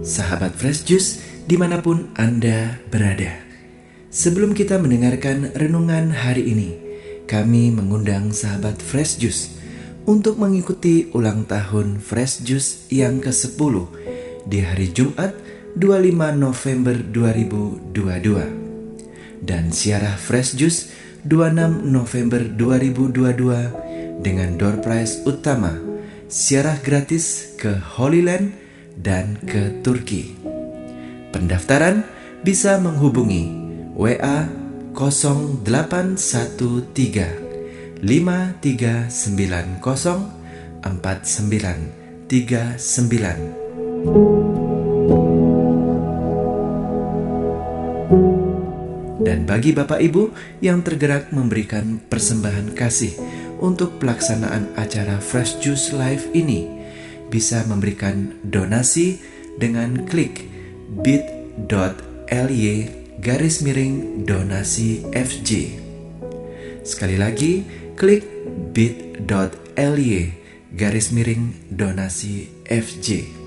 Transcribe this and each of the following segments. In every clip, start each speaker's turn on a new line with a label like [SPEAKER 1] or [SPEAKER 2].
[SPEAKER 1] sahabat Fresh Juice dimanapun Anda berada. Sebelum kita mendengarkan renungan hari ini, kami mengundang sahabat Fresh Juice untuk mengikuti ulang tahun Fresh Juice yang ke-10 di hari Jumat 25 November 2022 dan siarah Fresh Juice 26 November 2022 dengan door prize utama siarah gratis ke Holy Land dan ke Turki. Pendaftaran bisa menghubungi WA 0813 5390 4939. Dan bagi Bapak Ibu yang tergerak memberikan persembahan kasih untuk pelaksanaan acara Fresh Juice Live ini, bisa memberikan donasi dengan klik bit.ly/donasi FJ. Sekali lagi, klik bit.ly/donasi FJ.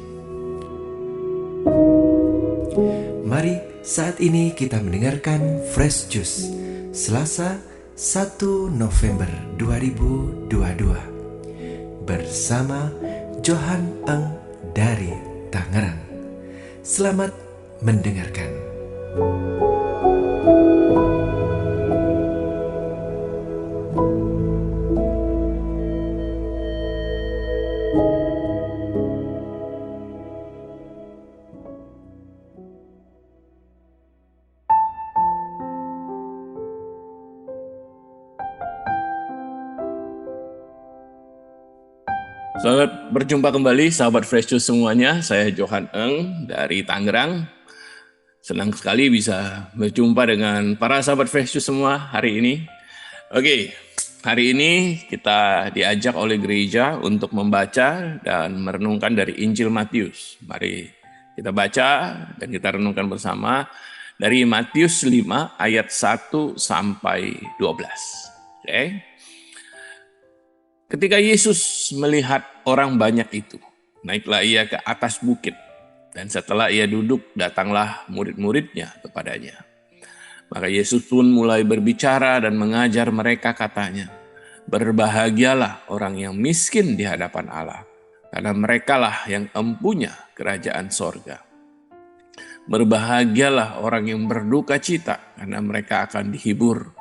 [SPEAKER 1] Mari saat ini kita mendengarkan Fresh Juice Selasa 1 November 2022 bersama Johan Eng dari Tangerang. Selamat mendengarkan.
[SPEAKER 2] Selamat berjumpa kembali sahabat Fresh Juice semuanya. Saya Johan Eng dari Tangerang. Senang sekali bisa berjumpa dengan para sahabat Fresh Juice semua hari ini. Oke, hari ini kita diajak oleh gereja untuk membaca dan merenungkan dari Injil Matius. Mari kita baca dan kita renungkan bersama dari Matius 5 ayat 1 sampai 12. Oke. Ketika Yesus melihat orang banyak itu, naiklah ia ke atas bukit, dan setelah ia duduk, datanglah murid-muridnya kepadanya. Maka Yesus pun mulai berbicara dan mengajar mereka, katanya, "Berbahagialah orang yang miskin di hadapan Allah, karena merekalah yang empunya kerajaan sorga. Berbahagialah orang yang berduka cita, karena mereka akan dihibur.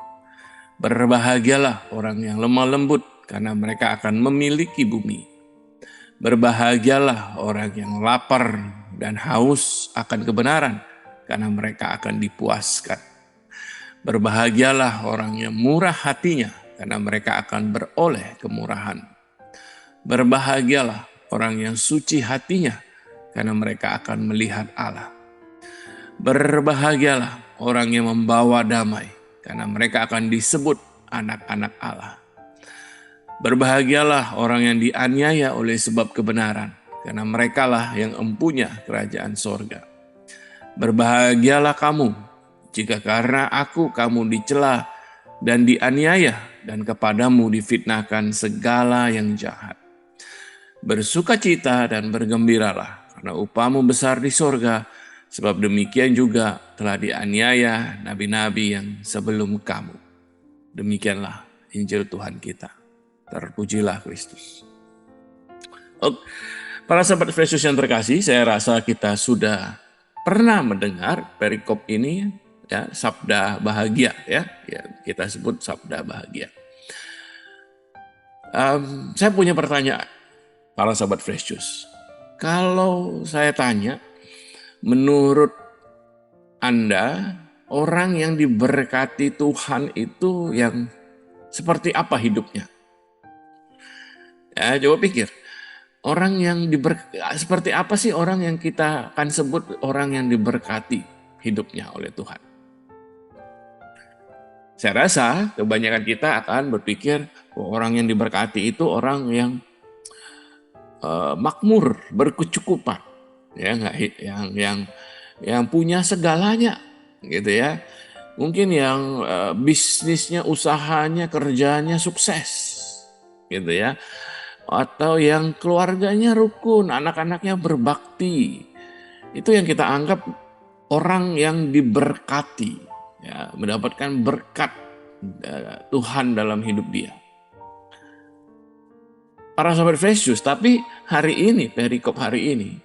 [SPEAKER 2] Berbahagialah orang yang lemah lembut, karena mereka akan memiliki bumi. Berbahagialah orang yang lapar dan haus akan kebenaran, karena mereka akan dipuaskan. Berbahagialah orang yang murah hatinya, karena mereka akan beroleh kemurahan. Berbahagialah orang yang suci hatinya, karena mereka akan melihat Allah. Berbahagialah orang yang membawa damai, karena mereka akan disebut anak-anak Allah. Berbahagialah orang yang dianiaya oleh sebab kebenaran, karena merekalah yang empunya kerajaan sorga. Berbahagialah kamu, jika karena aku kamu dicela dan dianiaya, dan kepadamu difitnahkan segala yang jahat. Bersukacita dan bergembiralah, karena upahmu besar di sorga, sebab demikian juga telah dianiaya nabi-nabi yang sebelum kamu." Demikianlah Injil Tuhan kita. Terpujilah Kristus. Para sahabat Fresh Juice yang terkasih, saya rasa kita sudah pernah mendengar perikop ini, ya, sabda bahagia, ya kita sebut sabda bahagia. Saya punya pertanyaan, para sahabat Fresh Juice. Kalau saya tanya, menurut Anda, orang yang diberkati Tuhan itu yang seperti apa hidupnya? Ya, coba pikir. Seperti apa sih orang yang kita akan sebut orang yang diberkati hidupnya oleh Tuhan? Saya rasa kebanyakan kita akan berpikir orang yang diberkati itu orang yang makmur, berkecukupan, ya, yang punya segalanya, gitu ya. Mungkin yang bisnisnya, usahanya, kerjanya sukses, gitu ya. Atau yang keluarganya rukun, anak-anaknya berbakti, itu yang kita anggap orang yang diberkati, ya, mendapatkan berkat Tuhan dalam hidup dia. Para sahabat Fresh Juice, tapi hari ini, perikop hari ini,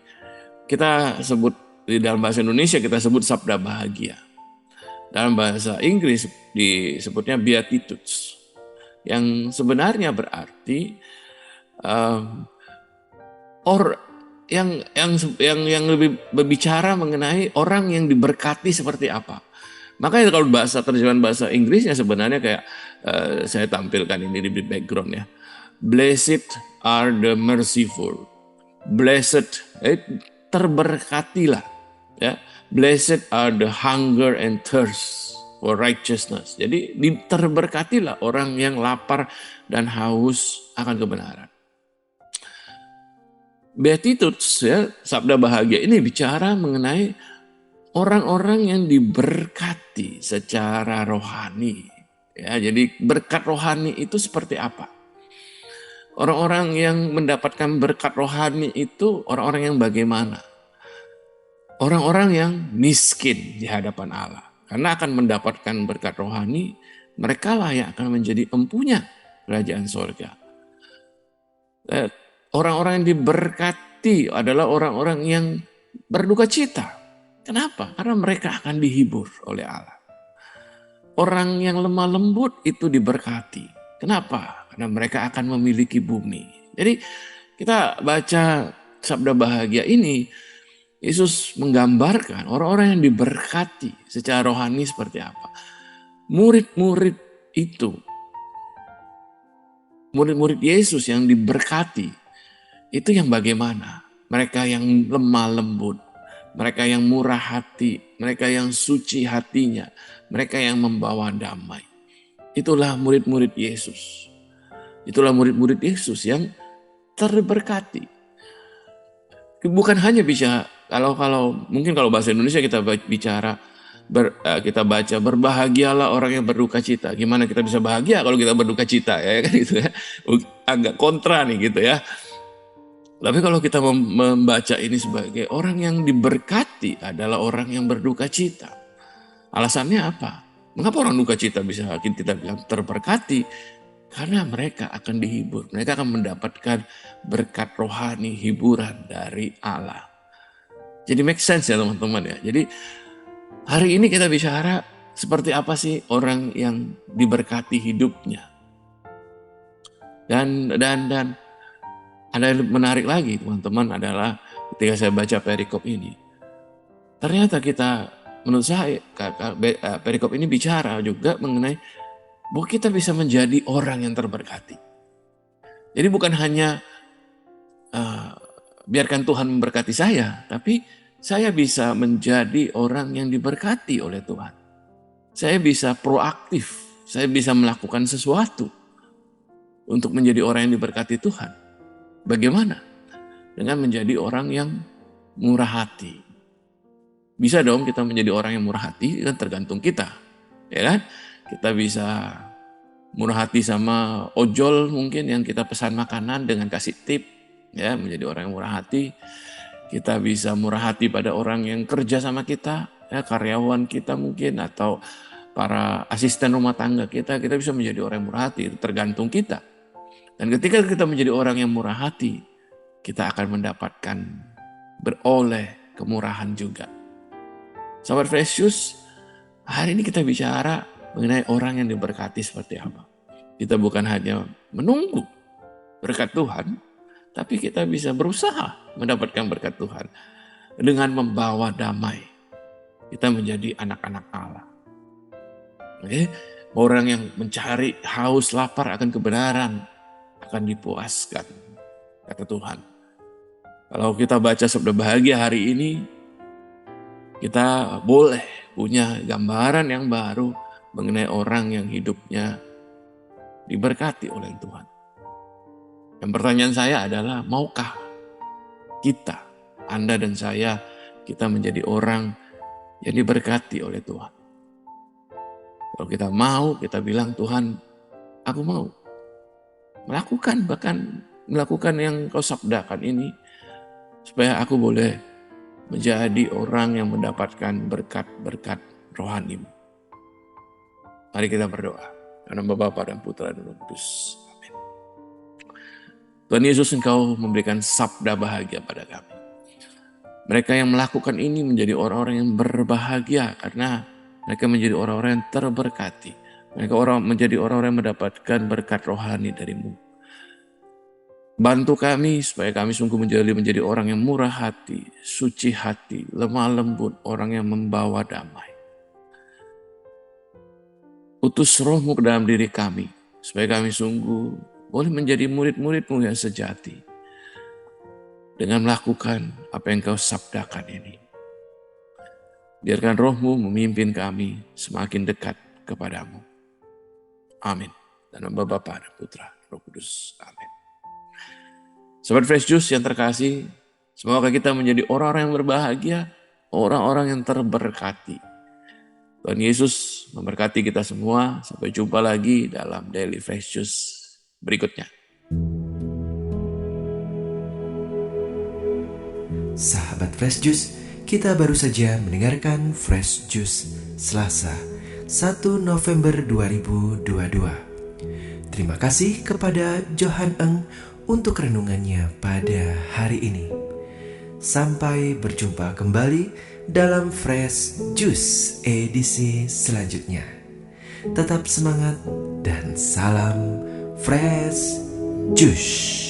[SPEAKER 2] kita sebut di dalam bahasa Indonesia kita sebut sabda bahagia. Dalam bahasa Inggris disebutnya Beatitudes, yang sebenarnya berarti yang lebih berbicara mengenai orang yang diberkati seperti apa. Makanya kalau terjemahan bahasa Inggrisnya sebenarnya kayak saya tampilkan ini di background ya. Blessed are the merciful. Blessed, terberkatilah. Ya, blessed are the hunger and thirst for righteousness. Jadi terberkatilah orang yang lapar dan haus akan kebenaran. Beatitudes, ya, sabda bahagia ini bicara mengenai orang-orang yang diberkati secara rohani. Ya, jadi berkat rohani itu seperti apa? Orang-orang yang mendapatkan berkat rohani itu orang-orang yang bagaimana? Orang-orang yang miskin di hadapan Allah. Karena akan mendapatkan berkat rohani, mereka lah yang akan menjadi empunya kerajaan sorga. Orang-orang yang diberkati adalah orang-orang yang berduka cita. Kenapa? Karena mereka akan dihibur oleh Allah. Orang yang lemah lembut itu diberkati. Kenapa? Karena mereka akan memiliki bumi. Jadi kita baca sabda bahagia ini, Yesus menggambarkan orang-orang yang diberkati secara rohani seperti apa. Murid-murid itu, murid-murid Yesus yang diberkati, itu yang bagaimana? Mereka yang lemah lembut, mereka yang murah hati, mereka yang suci hatinya, mereka yang membawa damai. Itulah murid-murid Yesus. Itulah murid-murid Yesus yang terberkati. Bukan hanya bisa mungkin kalau bahasa Indonesia kita bicara kita baca berbahagialah orang yang berduka cita. Gimana kita bisa bahagia kalau kita berduka cita, ya kan gitu ya. Agak kontra nih gitu ya. Tapi kalau kita membaca ini sebagai orang yang diberkati adalah orang yang berduka cita. Alasannya apa? Mengapa orang duka cita bisa kita bilang terberkati? Karena mereka akan dihibur. Mereka akan mendapatkan berkat rohani, hiburan dari Allah. Jadi make sense ya teman-teman ya. Jadi hari ini kita bicara seperti apa sih orang yang diberkati hidupnya. Dan ada yang menarik lagi teman-teman adalah ketika saya baca perikop ini. Ternyata menurut saya perikop ini bicara juga mengenai bahwa kita bisa menjadi orang yang terberkati. Jadi bukan hanya biarkan Tuhan memberkati saya, tapi saya bisa menjadi orang yang diberkati oleh Tuhan. Saya bisa proaktif, saya bisa melakukan sesuatu untuk menjadi orang yang diberkati Tuhan. Bagaimana? Dengan menjadi orang yang murah hati. Bisa dong kita menjadi orang yang murah hati, kan tergantung kita, ya kan? Kita bisa murah hati sama ojol mungkin yang kita pesan makanan dengan kasih tip, ya, menjadi orang yang murah hati. Kita bisa murah hati pada orang yang kerja sama kita, ya, karyawan kita mungkin atau para asisten rumah tangga kita bisa menjadi orang yang murah hati, itu tergantung kita. Dan ketika kita menjadi orang yang murah hati, kita akan mendapatkan beroleh kemurahan juga. Sahabat Fresh Juice, hari ini kita bicara mengenai orang yang diberkati seperti apa. Kita bukan hanya menunggu berkat Tuhan, tapi kita bisa berusaha mendapatkan berkat Tuhan dengan membawa damai. Kita menjadi anak-anak Allah. Oke? Orang yang mencari haus lapar akan kebenaran akan dipuaskan, kata Tuhan. Kalau kita baca sabda bahagia hari ini, kita boleh punya gambaran yang baru mengenai orang yang hidupnya diberkati oleh Tuhan. Dan pertanyaan saya adalah, maukah kita, Anda dan saya, kita menjadi orang yang diberkati oleh Tuhan? Kalau kita mau, kita bilang, Tuhan, aku mau melakukan, bahkan melakukan yang kau sabdakan ini, supaya aku boleh menjadi orang yang mendapatkan berkat-berkat rohani-Mu. Mari kita berdoa. Dalam nama Bapa dan Putra dan Roh Kudus. Amin. Tuhan Yesus, Engkau memberikan sabda bahagia pada kami. Mereka yang melakukan ini menjadi orang-orang yang berbahagia karena mereka menjadi orang-orang yang terberkati. Mereka menjadi orang-orang yang mendapatkan berkat rohani dari-Mu. Bantu kami supaya kami sungguh menjadi orang yang murah hati, suci hati, lemah lembut, orang yang membawa damai. Utus Roh-Mu ke dalam diri kami, supaya kami sungguh boleh menjadi murid-murid-Mu yang sejati. Dengan melakukan apa yang Kau sabdakan ini. Biarkan Roh-Mu memimpin kami semakin dekat kepadamu. Amin. Dalam nama Bapa dan Putra, Roh Kudus. Amin. Sobat Fresh Juice yang terkasih, semoga kita menjadi orang-orang yang berbahagia, orang-orang yang terberkati. Tuhan Yesus memberkati kita semua. Sampai jumpa lagi dalam Daily Fresh Juice berikutnya.
[SPEAKER 1] Sahabat Fresh Juice, kita baru saja mendengarkan Fresh Juice Selasa 1 November 2022. Terima kasih kepada Johan Eng untuk renungannya pada hari ini. Sampai berjumpa kembali dalam Fresh Juice edisi selanjutnya. Tetap semangat dan salam Fresh Juice.